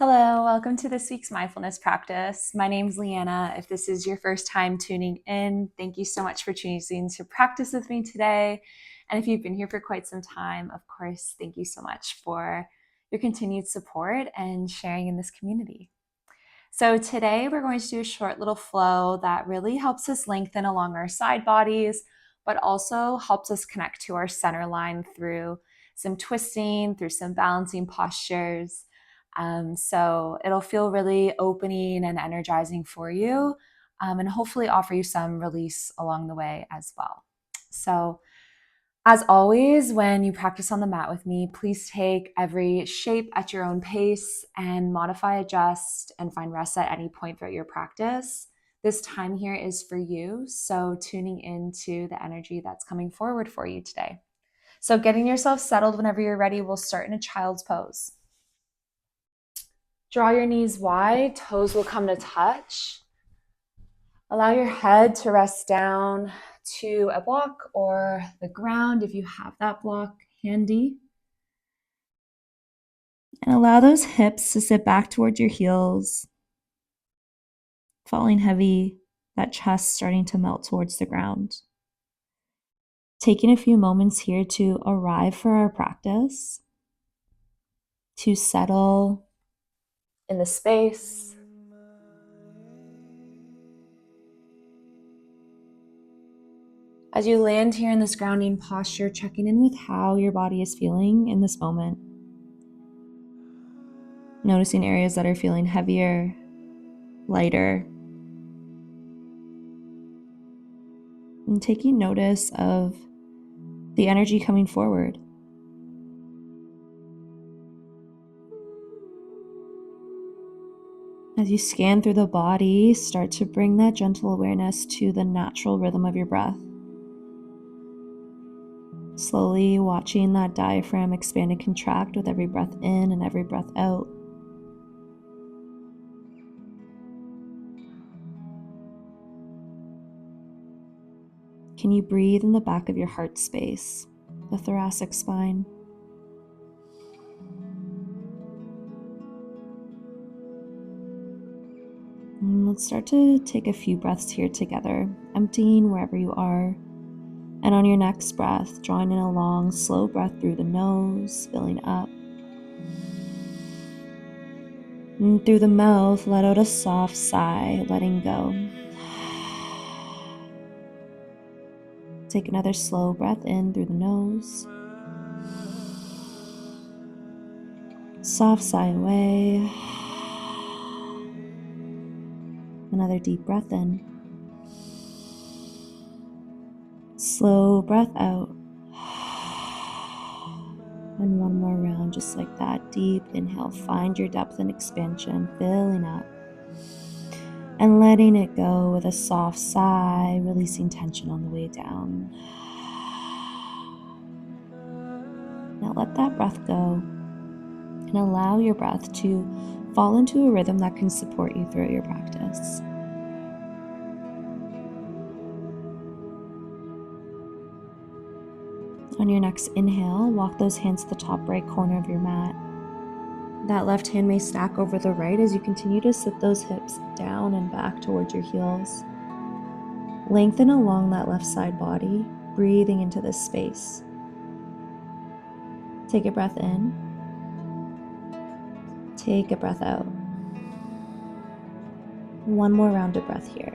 Hello, welcome to this week's mindfulness practice. My name's Leanna. If this is your first time tuning in, thank you so much for choosing to practice with me today. And if you've been here for quite some time, of course, thank you so much for your continued support and sharing in this community. So today we're going to do a short little flow that really helps us lengthen along our side bodies, but also helps us connect to our center line through some twisting, through some balancing postures. So it'll feel really opening and energizing for you, and hopefully offer you some release along the way as well. So as always, when you practice on the mat with me, please take every shape at your own pace and modify, adjust, and find rest at any point throughout your practice. This time here is for you, so tuning into the energy that's coming forward for you today. So getting yourself settled whenever you're ready, we'll start in a child's pose. Draw your knees wide, toes will come to touch. Allow your head to rest down to a block or the ground if you have that block handy. And allow those hips to sit back towards your heels, falling heavy, that chest starting to melt towards the ground. Taking a few moments here to arrive for our practice, to settle in the space. As you land here in this grounding posture, checking in with how your body is feeling in this moment. Noticing areas that are feeling heavier, lighter, and taking notice of the energy coming forward. As you scan through the body, start to bring that gentle awareness to the natural rhythm of your breath. Slowly watching that diaphragm expand and contract with every breath in and every breath out. Can you breathe in the back of your heart space, the thoracic spine? And let's start to take a few breaths here together, emptying wherever you are. And on your next breath, drawing in a long, slow breath through the nose, filling up. And through the mouth, let out a soft sigh, letting go. Take another slow breath in through the nose. Soft sigh away. Another deep breath in. Slow breath out. And one more round, just like that. Deep inhale. Find your depth and expansion, filling up. And letting it go with a soft sigh, releasing tension on the way down. Now let that breath go and allow your breath to fall into a rhythm that can support you throughout your practice. On your next inhale, walk those hands to the top right corner of your mat. That left hand may stack over the right as you continue to sit those hips down and back towards your heels. Lengthen along that left side body, breathing into this space. Take a breath in. Take a breath out. One more round of breath here.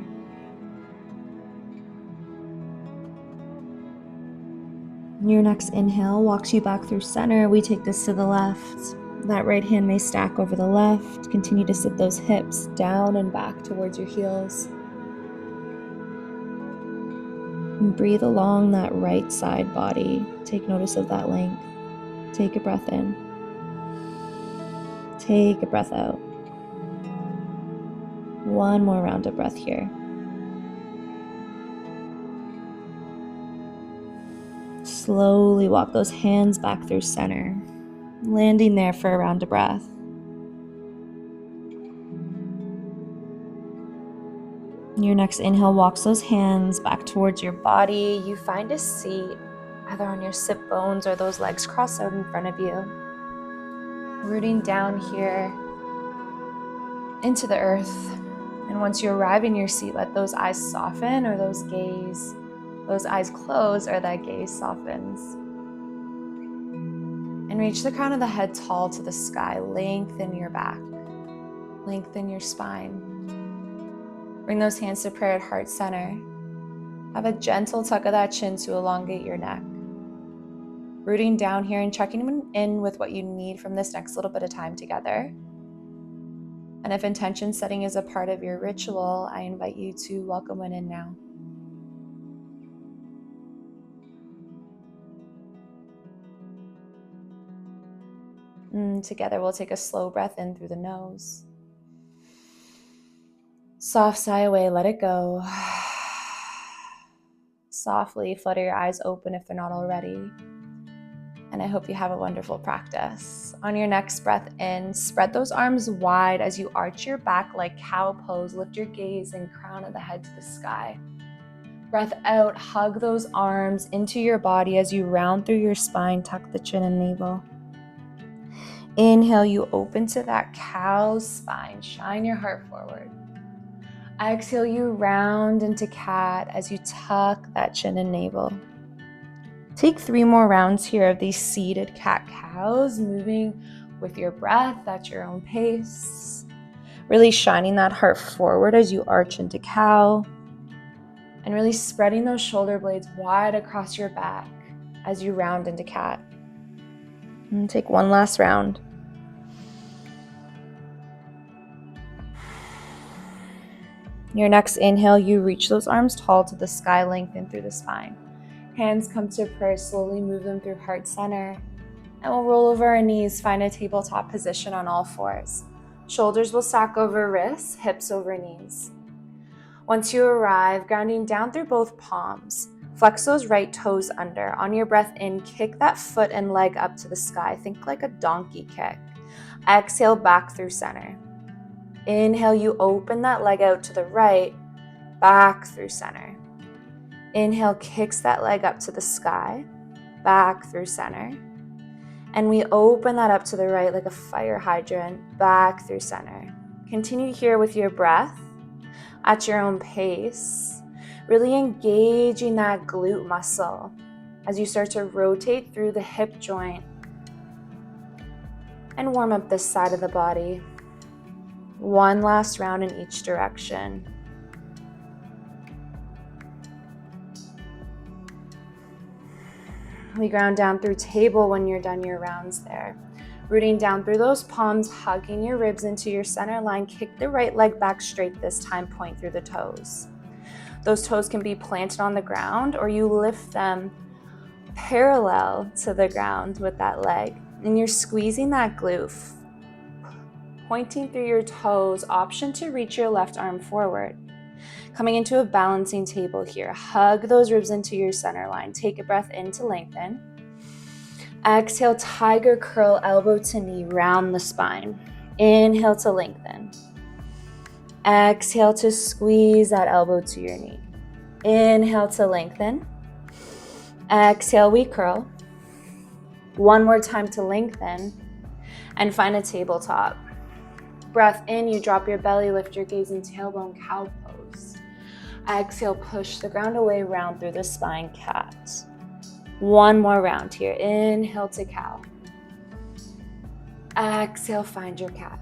Your next inhale walks you back through center. We take this to the left. That right hand may stack over the left. Continue to sit those hips down and back towards your heels. And breathe along that right side body. Take notice of that length. Take a breath in. Take a breath out. One more round of breath here. Slowly walk those hands back through center, landing there for a round of breath. Your next inhale walks those hands back towards your body. You find a seat either on your sit bones or those legs crossed out in front of you. Rooting down here, into the earth. And once you arrive in your seat, let those eyes soften or those eyes close or that gaze softens. And reach the crown of the head tall to the sky. Lengthen your back. Lengthen your spine. Bring those hands to prayer at heart center. Have a gentle tuck of that chin to elongate your neck. Rooting down here and checking in with what you need from this next little bit of time together. And if intention setting is a part of your ritual, I invite you to welcome one in now. Together we'll take a slow breath in through the nose. Soft sigh away, let it go. Softly flutter your eyes open if they're not already. And I hope you have a wonderful practice. On your next breath in, spread those arms wide as you arch your back like cow pose. Lift your gaze and crown of the head to the sky. Breath out, hug those arms into your body as you round through your spine, tuck the chin and navel. Inhale, you open to that cow's spine. Shine your heart forward. Exhale, you round into cat as you tuck that chin and navel. Take 3 more rounds here of these seated cat-cows, moving with your breath at your own pace. Really shining that heart forward as you arch into cow. And really spreading those shoulder blades wide across your back as you round into cat. And take one last round. Your next inhale, you reach those arms tall to the sky, lengthen through the spine. Hands come to prayer, slowly move them through heart center. And we'll roll over our knees, find a tabletop position on all fours. Shoulders will stack over wrists, hips over knees. Once you arrive, grounding down through both palms, flex those right toes under. On your breath in, kick that foot and leg up to the sky. Think like a donkey kick. Exhale back through center. Inhale, you open that leg out to the right, back through center. Inhale, kicks that leg up to the sky, back through center. And we open that up to the right like a fire hydrant, back through center. Continue here with your breath at your own pace, really engaging that glute muscle as you start to rotate through the hip joint and warm up this side of the body. One last round in each direction. We ground down through table when you're done your rounds there. Rooting down through those palms, hugging your ribs into your center line. Kick the right leg back straight this time, point through the toes. Those toes can be planted on the ground or you lift them parallel to the ground with that leg. And you're squeezing that glute. Pointing through your toes, option to reach your left arm forward. Coming into a balancing table here. Hug those ribs into your center line. Take a breath in to lengthen. Exhale, tiger curl, elbow to knee, round the spine. Inhale to lengthen. Exhale to squeeze that elbow to your knee. Inhale to lengthen. Exhale, we curl. One more time to lengthen. And find a tabletop. Breath in, you drop your belly, lift your gaze in tailbone cow pose. Exhale, push the ground away, round through the spine, cat. One more round here. Inhale to cow. Exhale, find your cat.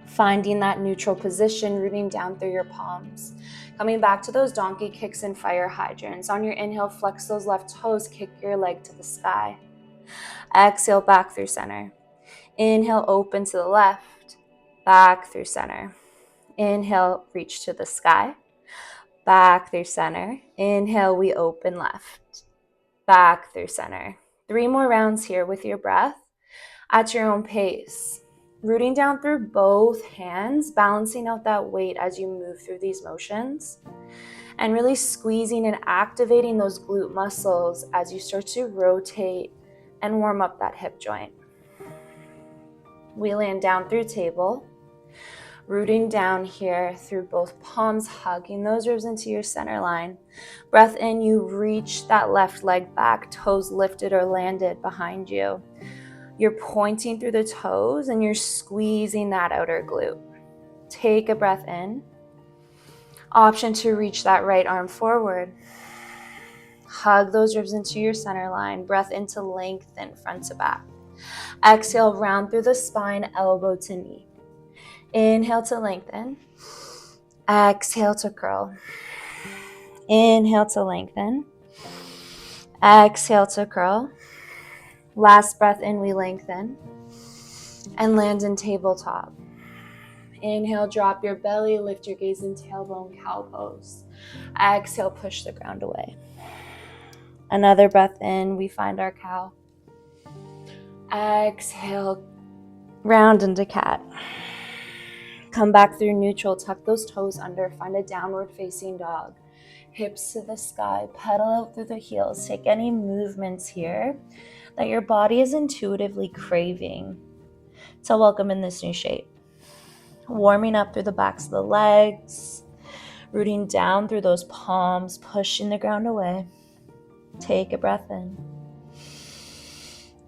Finding that neutral position, rooting down through your palms. Coming back to those donkey kicks and fire hydrants. On your inhale, flex those left toes, kick your leg to the sky. Exhale, back through center. Inhale, open to the left, back through center. Inhale, reach to the sky, back through center. Inhale, we open left, back through center. 3 more rounds here with your breath at your own pace. Rooting down through both hands, balancing out that weight as you move through these motions. And really squeezing and activating those glute muscles as you start to rotate and warm up that hip joint. We land down through table, rooting down here through both palms, hugging those ribs into your center line. Breath in, you reach that left leg back, toes lifted or landed behind you. You're pointing through the toes and you're squeezing that outer glute. Take a breath in. Option to reach that right arm forward. Hug those ribs into your center line. Breath in to lengthen front to back. Exhale, round through the spine, elbow to knee. Inhale to lengthen. Exhale to curl. Inhale to lengthen. Exhale to curl. Last breath in, we lengthen. And land in tabletop. Inhale, drop your belly, lift your gaze in tailbone cow pose. Exhale, push the ground away. Another breath in, we find our cow. Exhale, round into cat. Come back through neutral, tuck those toes under, find a downward facing dog. Hips to the sky, pedal out through the heels. Take any movements here that your body is intuitively craving to welcome in this new shape. Warming up through the backs of the legs, rooting down through those palms, pushing the ground away. Take a breath in.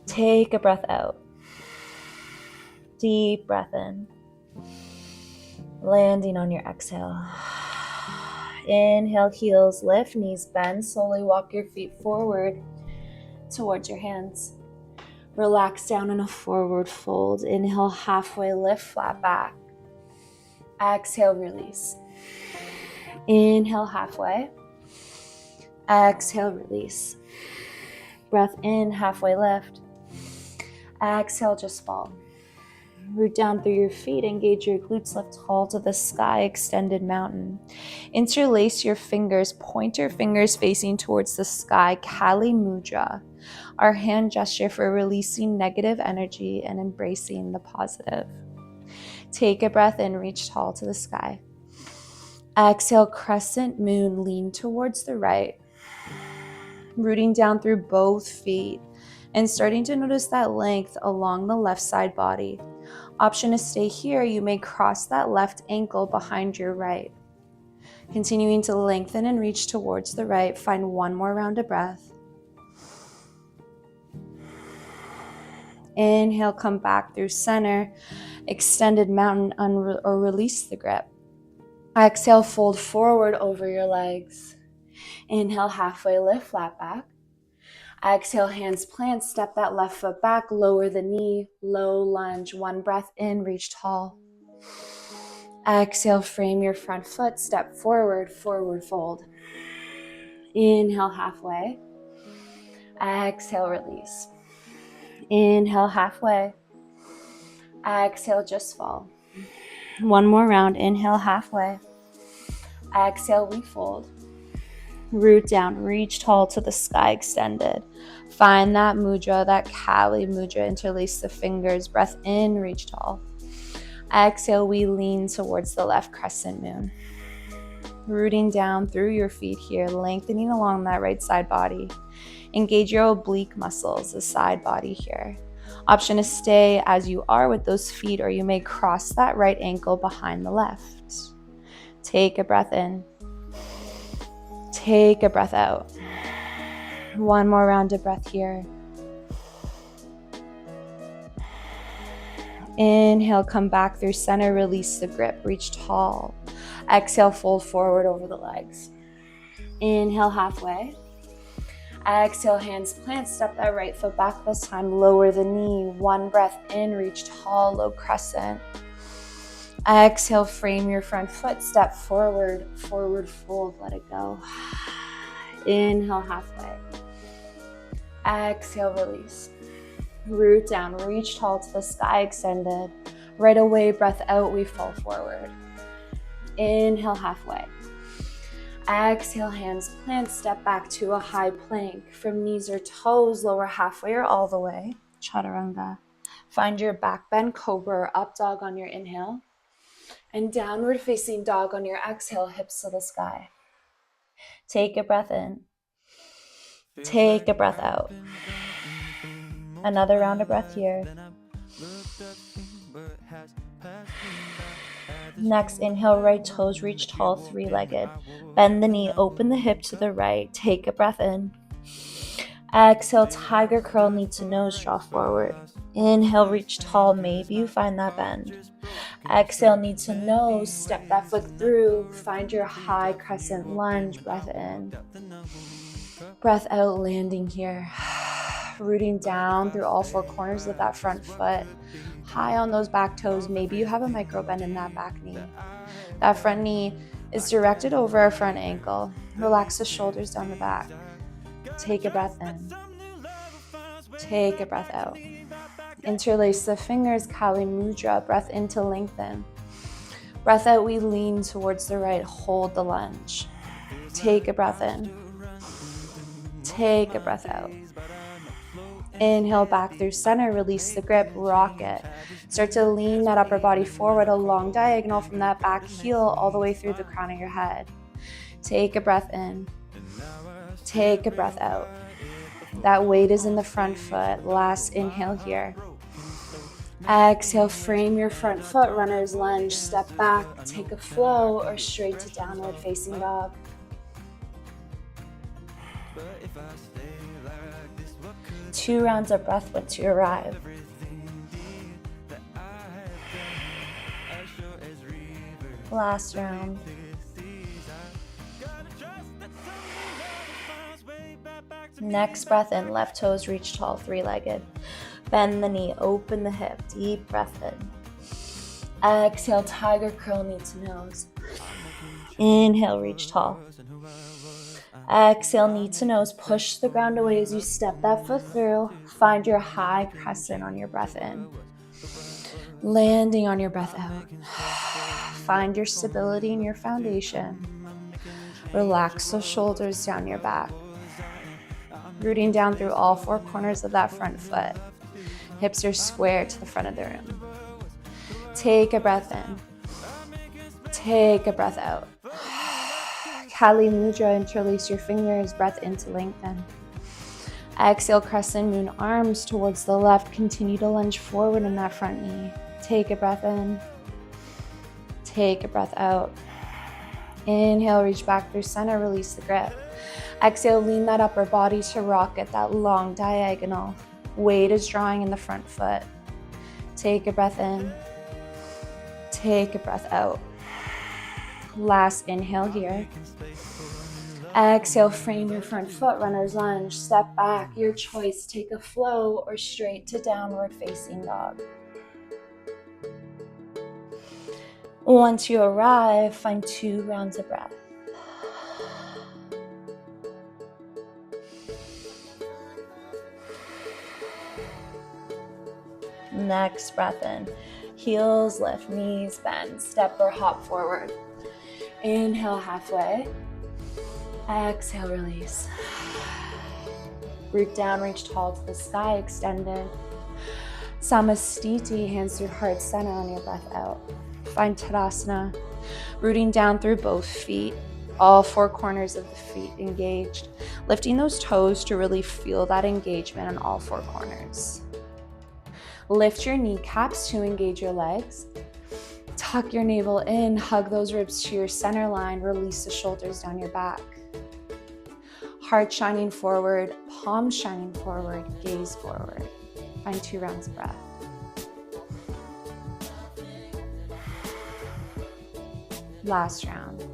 Take a breath out. Deep breath in. Landing on your exhale. Inhale, heels lift, knees bend. Slowly walk your feet forward towards your hands. Relax down in a forward fold. Inhale, halfway lift, flat back. Exhale, release. Inhale, halfway. Exhale, release. Breath in, halfway lift. Exhale, just fall. Root down through your feet, engage your glutes, lift tall to the sky, extended mountain. Interlace your fingers, pointer fingers facing towards the sky, Kali Mudra, our hand gesture for releasing negative energy and embracing the positive. Take a breath in, reach tall to the sky. Exhale, crescent moon, lean towards the right. Rooting down through both feet and starting to notice that length along the left side body. Option to stay here, you may cross that left ankle behind your right. Continuing to lengthen and reach towards the right. Find one more round of breath. Inhale, come back through center, extended mountain, or release the grip. Exhale, fold forward over your legs. Inhale, halfway lift, flat back. Exhale, hands plant, step that left foot back, lower the knee, low lunge. One breath in, reach tall. Exhale, frame your front foot, step forward, forward fold. Inhale, halfway. Exhale, release. Inhale, halfway. Exhale, just fall. One more round, inhale, halfway. Exhale, we fold. Root down, reach tall to the sky, extended. Find that mudra, that Kali Mudra. Interlace the fingers. Breath in, reach tall. Exhale, we lean towards the left crescent moon. Rooting down through your feet here, lengthening along that right side body. Engage your oblique muscles, the side body here. Option to stay as you are with those feet, or you may cross that right ankle behind the left. Take a breath in. Take a breath out. One more round of breath here. Inhale, come back through center, release the grip, reach tall. Exhale, fold forward over the legs. Inhale, halfway. Exhale, hands plant, step that right foot back this time, lower the knee. One breath in, reach tall, low crescent. Exhale, frame your front foot, step forward, forward fold, let it go. Inhale, halfway. Exhale, release. Root down, reach tall to the sky, extended. Right away, breath out, we fall forward. Inhale, halfway. Exhale, hands plant, step back to a high plank. From knees or toes, lower halfway or all the way. Chaturanga. Find your back bend, cobra or up dog on your inhale. And downward facing dog on your exhale, hips to the sky. Take a breath in. Take a breath out. Another round of breath here. Next, inhale, right toes reach tall, three-legged. Bend the knee, open the hip to the right. Take a breath in. Exhale, tiger curl, knee to nose, draw forward. Inhale, reach tall, maybe you find that bend. Exhale, knee to nose, step that foot through, find your high crescent lunge, breath in. Breath out, landing here. Rooting down through all four corners of that front foot. High on those back toes, maybe you have a micro bend in that back knee. That front knee is directed over our front ankle. Relax the shoulders down the back. Take a breath in. Take a breath out. Interlace the fingers, Kali Mudra, breath in to lengthen. Breath out, we lean towards the right, hold the lunge. Take a breath in. Take a breath out. Inhale back through center, release the grip, rock it. Start to lean that upper body forward, a long diagonal from that back heel all the way through the crown of your head. Take a breath in. Take a breath out. That weight is in the front foot. Last inhale here. Exhale, frame your front foot, runner's lunge. Step back, take a flow or straight to downward facing dog. Two rounds of breath once you arrive. Last round. Next breath in, left toes reach tall, three-legged. Bend the knee, open the hip, deep breath in. Exhale, tiger curl, knee to nose. Inhale, reach tall. Exhale, knee to nose, push the ground away as you step that foot through. Find your high crescent on your breath in. Landing on your breath out. Find your stability in your foundation. Relax the shoulders down your back. Rooting down through all four corners of that front foot. Hips are square to the front of the room. Take a breath in. Take a breath out. Kali Mudra, interlace your fingers, breath in to lengthen. Exhale, crescent moon, arms towards the left. Continue to lunge forward in that front knee. Take a breath in. Take a breath out. Inhale, reach back through center, release the grip. Exhale, lean that upper body to rock at that long diagonal. Weight is drawing in the front foot. Take a breath in. Take a breath out. Last inhale here. Exhale, frame your front foot, runner's lunge. Step back, your choice. Take a flow or straight to downward facing dog. Once you arrive, find 2 rounds of breath. Next breath in. Heels lift, knees bend, step or hop forward. Inhale halfway. Exhale, release. Root down, reach tall to the sky, extended. Samastiti, hands through heart center on your breath out. Find Tadasana, rooting down through both feet, all 4 corners of the feet engaged. Lifting those toes to really feel that engagement on all 4 corners. Lift your kneecaps to engage your legs. Tuck your navel in, hug those ribs to your center line, release the shoulders down your back. Heart shining forward, palms shining forward, gaze forward. Find 2 rounds of breath. Last round.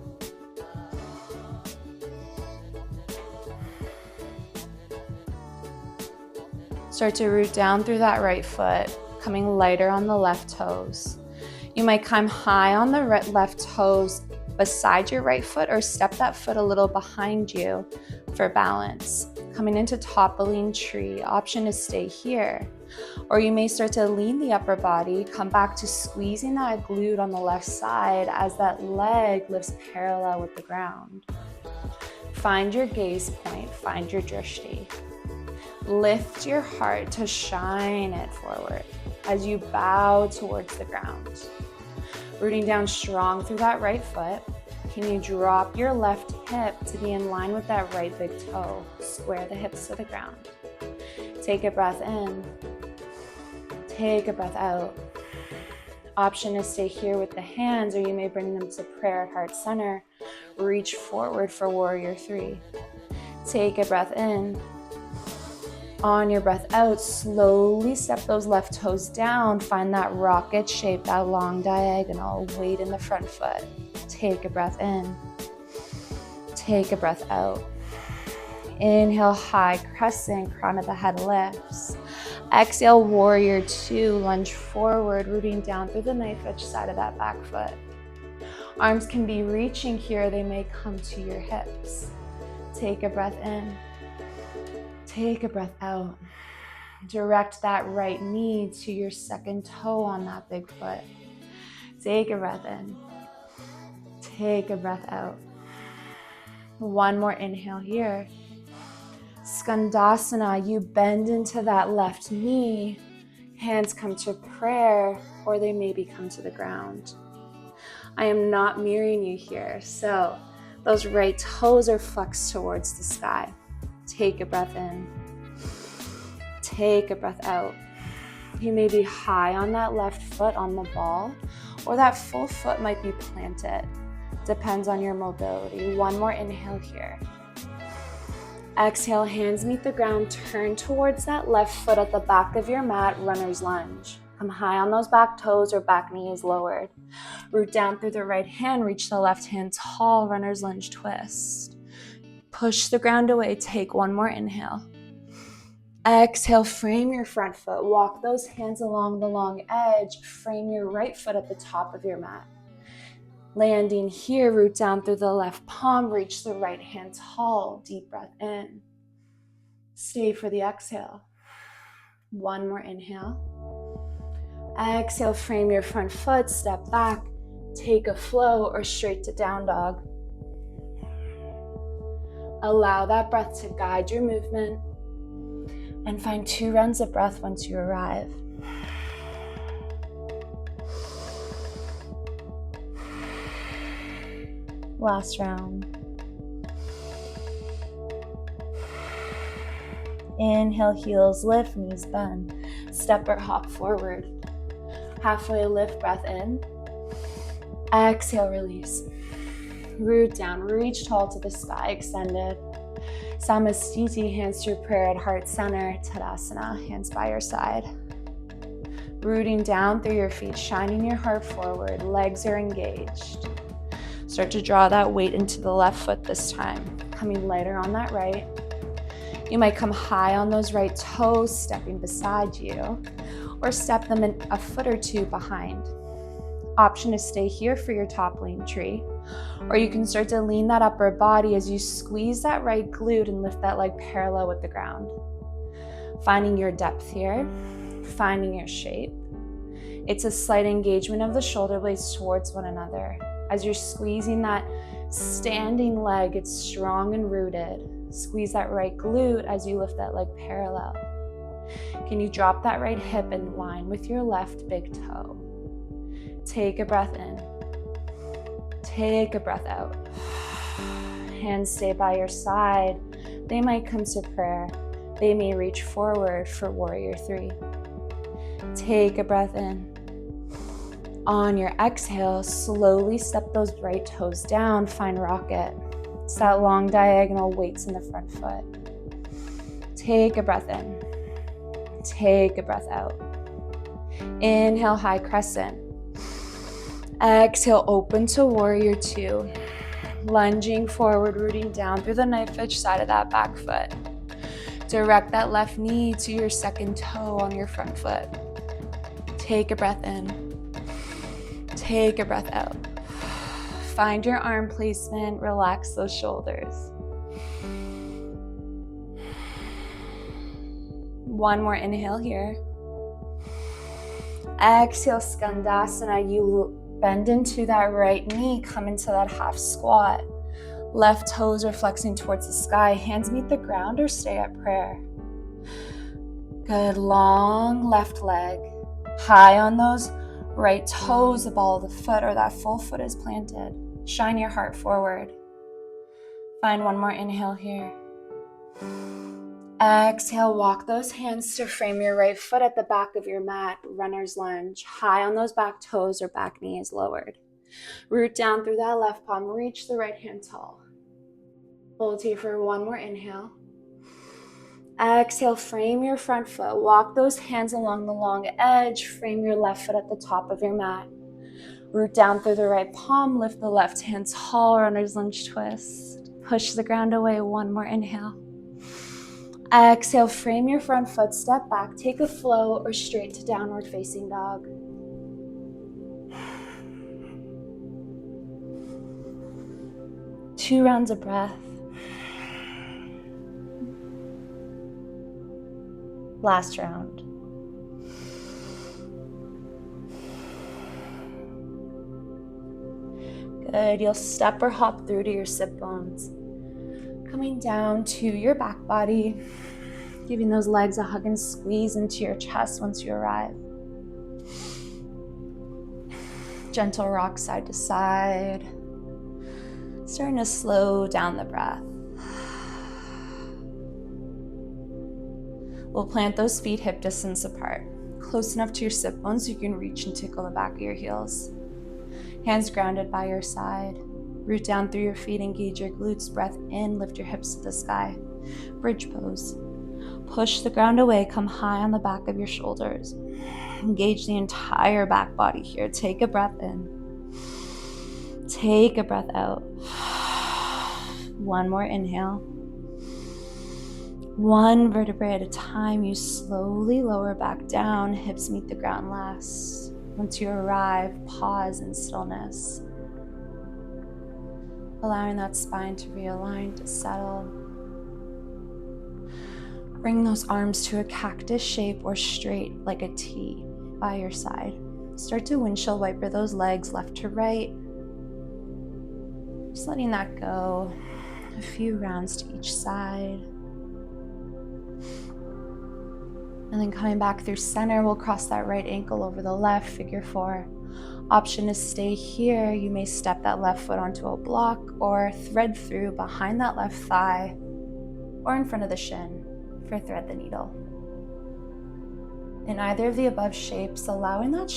Start to root down through that right foot, coming lighter on the left toes. You might climb high on the left toes beside your right foot or step that foot a little behind you for balance. Coming into toppling tree, option is stay here. Or you may start to lean the upper body, come back to squeezing that glute on the left side as that leg lifts parallel with the ground. Find your gaze point, find your drishti. Lift your heart to shine it forward as you bow towards the ground. Rooting down strong through that right foot. Can you drop your left hip to be in line with that right big toe? Square the hips to the ground. Take a breath in. Take a breath out. Option is stay here with the hands, or you may bring them to prayer at heart center. Reach forward for warrior 3. Take a breath in. On your breath out, slowly step those left toes down. Find that rocket shape, that long diagonal. Weight in the front foot. Take a breath in. Take a breath out. Inhale, high crescent, crown of the head lifts. Exhale, warrior two, lunge forward, rooting down through the knife edge side of that back foot. Arms can be reaching here, they may come to your hips. Take a breath in. Take a breath out. Direct that right knee to your second toe on that big foot. Take a breath in. Take a breath out. One more inhale here. Skandasana, you bend into that left knee. Hands come to prayer, or they maybe come to the ground. I am not mirroring you here, so those right toes are flexed towards the sky. Take a breath in. Take a breath out. You may be high on that left foot on the ball, or that full foot might be planted. Depends on your mobility. One more inhale here. Exhale, hands meet the ground. Turn towards that left foot at the back of your mat, runner's lunge. Come high on those back toes or back knee is lowered. Root down through the right hand, reach the left hand tall, runner's lunge twist. Push the ground away, take one more inhale. Exhale, frame your front foot. Walk those hands along the long edge. Frame your right foot at the top of your mat. Landing here, root down through the left palm, reach the right hand tall. Deep breath in. Stay for the exhale. One more inhale. Exhale, frame your front foot, step back, take a flow or straight to down dog. Allow that breath to guide your movement and find 2 rounds of breath once you arrive. Last round. Inhale, heels lift, knees bend. Step or hop forward. Halfway lift, breath in. Exhale, release. Root down, reach tall to the sky, extended. Samastiti, hands through prayer at heart center. Tadasana, hands by your side. Rooting down through your feet, shining your heart forward. Legs are engaged. Start to draw that weight into the left foot this time. Coming lighter on that right. You might come high on those right toes, stepping beside you, or step them in a foot or two behind. Option is stay here for your top lean tree, or you can start to lean that upper body as you squeeze that right glute and lift that leg parallel with the ground. Finding your depth here, finding your shape. It's a slight engagement of the shoulder blades towards one another. As you're squeezing that standing leg, it's strong and rooted. Squeeze that right glute as you lift that leg parallel. Can you drop that right hip in line with your left big toe? Take a breath in. Take a breath out. Hands stay by your side. They might come to prayer. They may reach forward for warrior 3. Take a breath in. On your exhale, slowly step those right toes down, find rocket. It's that long diagonal, weights in the front foot. Take a breath in. Take a breath out. Inhale, high crescent. Exhale, open to warrior 2. Lunging forward, rooting down through the knife edge side of that back foot. Direct that left knee to your second toe on your front foot. Take a breath in. Take a breath out. Find your arm placement, relax those shoulders. One more inhale here. Exhale, Skandasana. You bend into that right knee, come into that half squat. Left toes are flexing towards the sky. Hands meet the ground or stay at prayer. Good, long left leg. High on those right toes, the ball of the foot or that full foot is planted. Shine your heart forward. Find one more inhale here. Exhale, walk those hands to frame your right foot at the back of your mat, runner's lunge. High on those back toes or back knee is lowered. Root down through that left palm, reach the right hand tall. Hold here for one more inhale. Exhale, frame your front foot. Walk those hands along the long edge. Frame your left foot at the top of your mat. Root down through the right palm. Lift the left hand tall, runner's lunge twist. Push the ground away. One more inhale. Exhale, frame your front foot. Step back. Take a flow or straight to downward facing dog. Two rounds of breath. Last round. Good. You'll step or hop through to your sit bones. Coming down to your back body, giving those legs a hug and squeeze into your chest once you arrive. Gentle rock side to side. Starting to slow down the breath. We'll plant those feet hip distance apart, close enough to your sit bones so you can reach and tickle the back of your heels. Hands grounded by your side. Root down through your feet, engage your glutes. Breath in, lift your hips to the sky. Bridge pose. Push the ground away, come high on the back of your shoulders. Engage the entire back body here. Take a breath in. Take a breath out. One more inhale. One vertebrae at a time, you slowly lower back down, hips meet the ground last. Once you arrive, pause in stillness. Allowing that spine to realign, to settle. Bring those arms to a cactus shape or straight like a T by your side. Start to windshield wiper those legs left to right. Just letting that go. A few rounds to each side. And then coming back through center, we'll cross that right ankle over the left, figure four. Option is stay here. You may step that left foot onto a block or thread through behind that left thigh or in front of the shin for thread the needle. In either of the above shapes, allowing those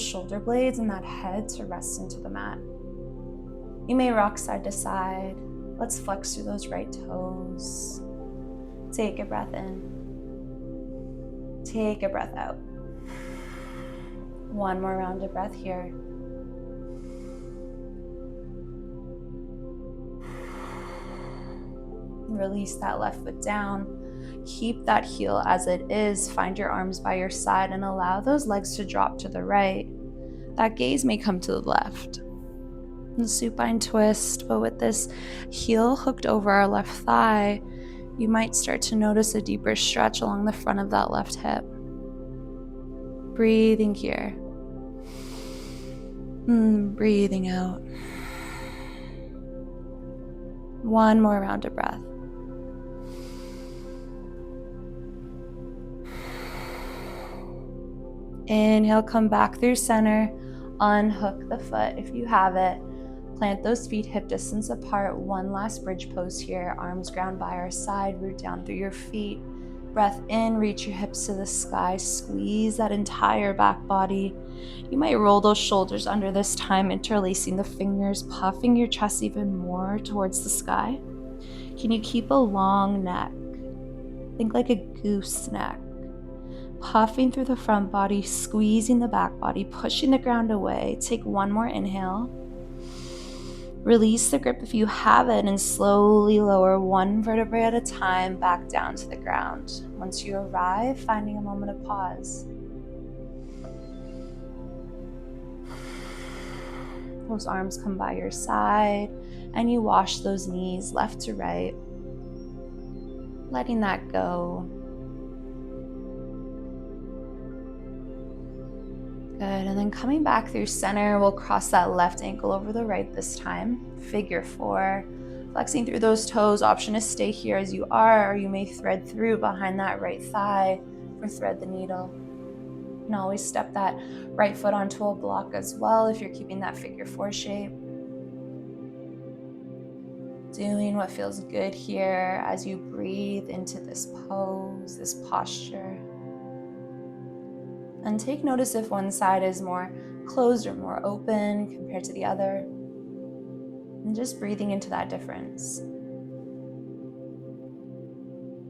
shoulder blades and that head to rest into the mat. You may rock side to side. Let's flex through those right toes. Take a breath in. Take a breath out. One more round of breath here. Release that left foot down. Keep that heel as it is. Find your arms by your side and allow those legs to drop to the right. That gaze may come to the left. And supine twist, but with this heel hooked over our left thigh, you might start to notice a deeper stretch along the front of that left hip. Breathing here. Breathing out. One more round of breath. Inhale, come back through center. Unhook the foot if you have it. Plant those feet hip distance apart. One last bridge pose here. Arms ground by our side. Root down through your feet. Breath in, reach your hips to the sky. Squeeze that entire back body. You might roll those shoulders under this time, interlacing the fingers, puffing your chest even more towards the sky. Can you keep a long neck? Think like a goose neck. Puffing through the front body, squeezing the back body, pushing the ground away. Take one more inhale. Release the grip if you have it and slowly lower one vertebrae at a time back down to the ground. Once you arrive, finding a moment of pause. Those arms come by your side and you wash those knees left to right, letting that go. Good, and then coming back through center, we'll cross that left ankle over the right this time. Figure four, flexing through those toes. Option is stay here as you are, or you may thread through behind that right thigh or thread the needle. And always step that right foot onto a block as well if you're keeping that figure four shape. Doing what feels good here as you breathe into this pose, this posture. And take notice if one side is more closed or more open compared to the other. And just breathing into that difference.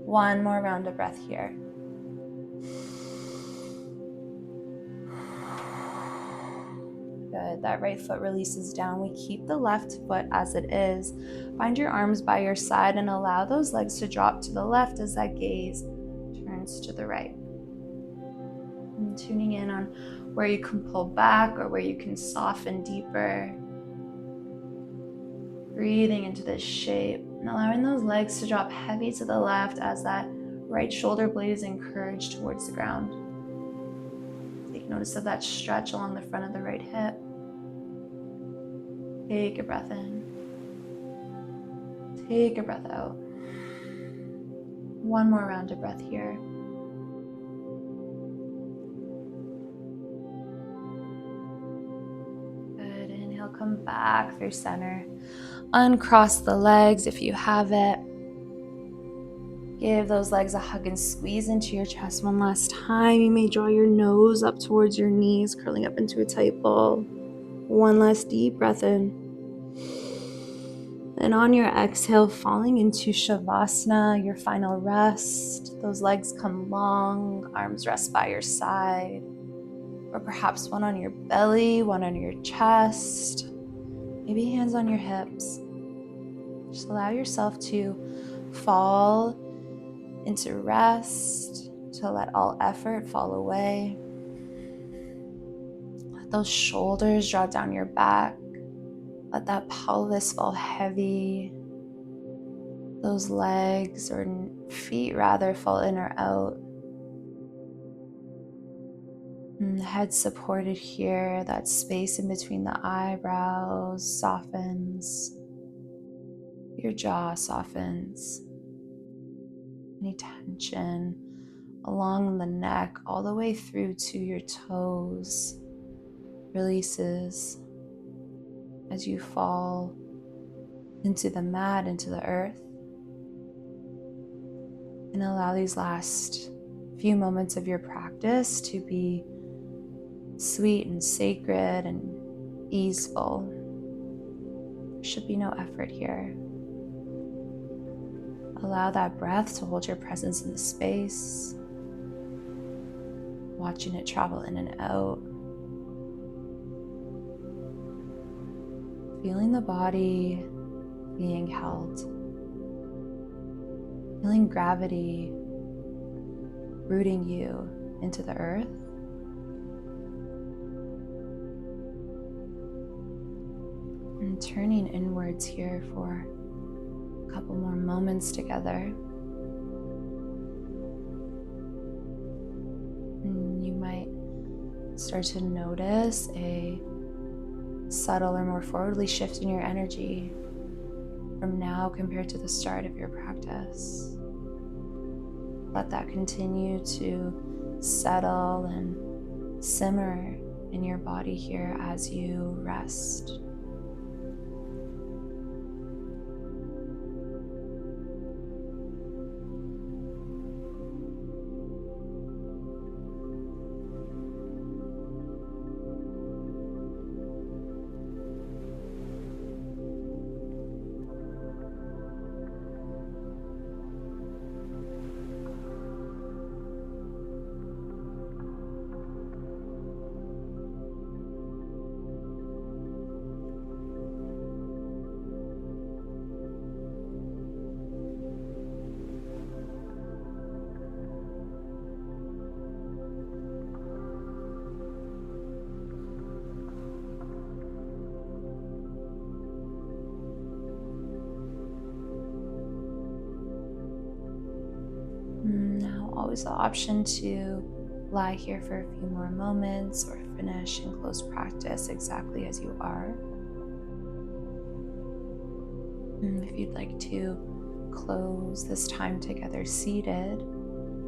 One more round of breath here. Good. That right foot releases down. We keep the left foot as it is. Find your arms by your side and allow those legs to drop to the left as that gaze turns to the right. And tuning in on where you can pull back or where you can soften deeper. Breathing into this shape and allowing those legs to drop heavy to the left as that right shoulder blade is encouraged towards the ground. Take notice of that stretch along the front of the right hip. Take a breath in. Take a breath out. One more round of breath here. Good. Inhale, come back through center. Uncross the legs if you have it. Give those legs a hug and squeeze into your chest one last time. You may draw your nose up towards your knees, curling up into a tight ball. One last deep breath in. And on your exhale, falling into Savasana, your final rest. Those legs come long, arms rest by your side. Or perhaps one on your belly, one on your chest. Maybe hands on your hips. Just allow yourself to fall into rest, to let all effort fall away. Let those shoulders draw down your back. Let that pelvis fall heavy. Those legs or feet rather fall in or out. And the head supported here. That space in between the eyebrows softens. Your jaw softens. Any tension along the neck all the way through to your toes releases as you fall into the mat, into the earth. And allow these last few moments of your practice to be sweet and sacred and easeful. There should be no effort here. Allow that breath to hold your presence in the space, watching it travel in and out. Feeling the body being held. Feeling gravity rooting you into the earth. And turning inwards here for a couple more moments together. And you might start to notice a subtle or more forwardly shift in your energy from now compared to the start of your practice. Let that continue to settle and simmer in your body here as you rest. Now, always the option to lie here for a few more moments or finish and close practice exactly as you are. If you'd like to close this time together seated,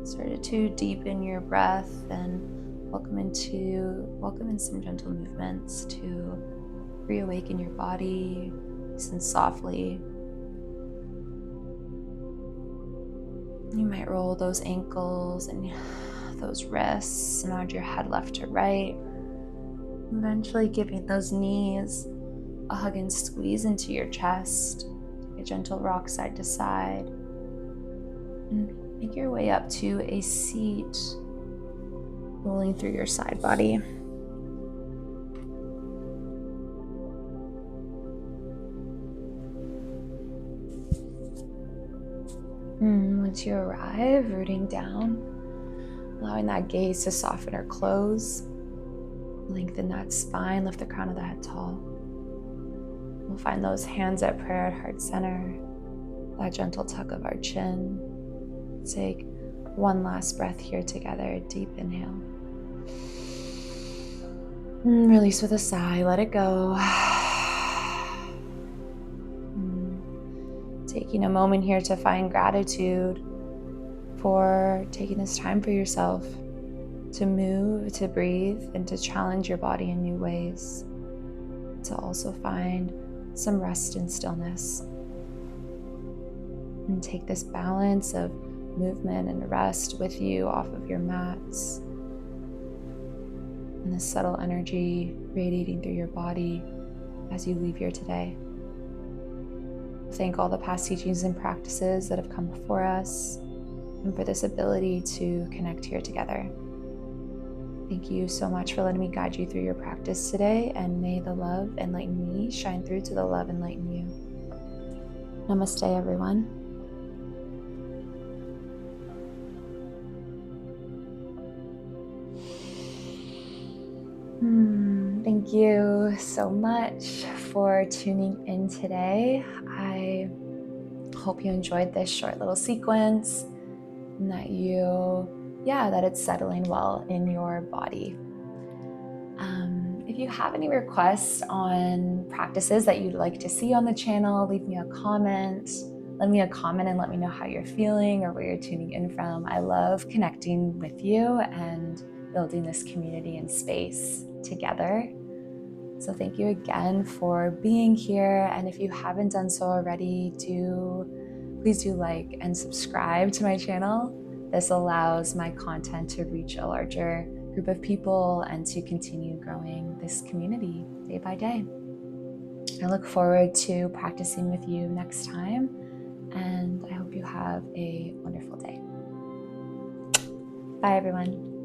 start to deepen your breath and welcome in some gentle movements to reawaken your body nice and softly. You might roll those ankles and those wrists, nod your head left to right. Eventually giving those knees a hug and squeeze into your chest. Take a gentle rock side to side. And Make your way up to a seat, rolling through your side body. Once you arrive, rooting down, allowing that gaze to soften or close. Lengthen that spine, lift the crown of the head tall. We'll find those hands at prayer at heart center, that gentle tuck of our chin. Take one last breath here together, deep inhale. Release with a sigh, let it go. Taking a moment here to find gratitude for taking this time for yourself to move, to breathe, and to challenge your body in new ways. To also find some rest and stillness. And take this balance of movement and rest with you off of your mats. And this subtle energy radiating through your body as you leave here today. Thank all the past teachings and practices that have come before us, and for this ability to connect here together. Thank you so much for letting me guide you through your practice today, and may the love enlighten me shine through to the love enlighten you. Namaste, everyone. Thank you so much for tuning in today. I hope you enjoyed this short little sequence and that it's settling well in your body. If you have any requests on practices that you'd like to see on the channel, leave me a comment. Let me know how you're feeling or where you're tuning in from. I love connecting with you and building this community and space together. So thank you again for being here. And if you haven't done so already, please do like and subscribe to my channel. This allows my content to reach a larger group of people and to continue growing this community day by day. I look forward to practicing with you next time, and I hope you have a wonderful day. Bye, everyone.